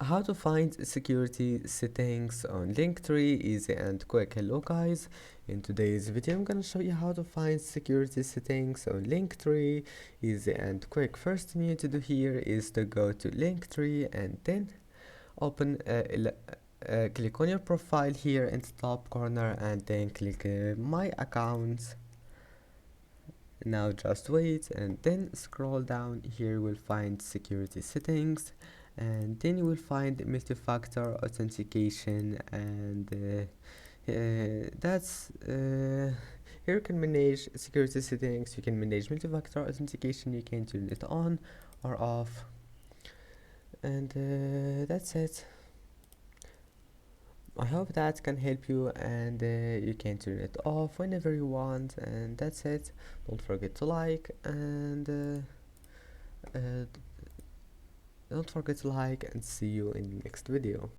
How to find security settings on Linktree, easy and quick. Hello guys, in today's video I'm gonna show you how to find security settings on Linktree, easy and quick. First thing you need to do here is to go to Linktree and then open click on your profile here in the top corner and then click my accounts. Now just wait and then scroll down. Here you will find security settings and then you will find multi-factor authentication, and that's here you can manage security settings. You can manage multi-factor authentication, you can turn it on or off, and that's it. I hope that can help you, and you can turn it off whenever you want, and that's it. Don't forget to like, and don't forget to like, and see you in the next video.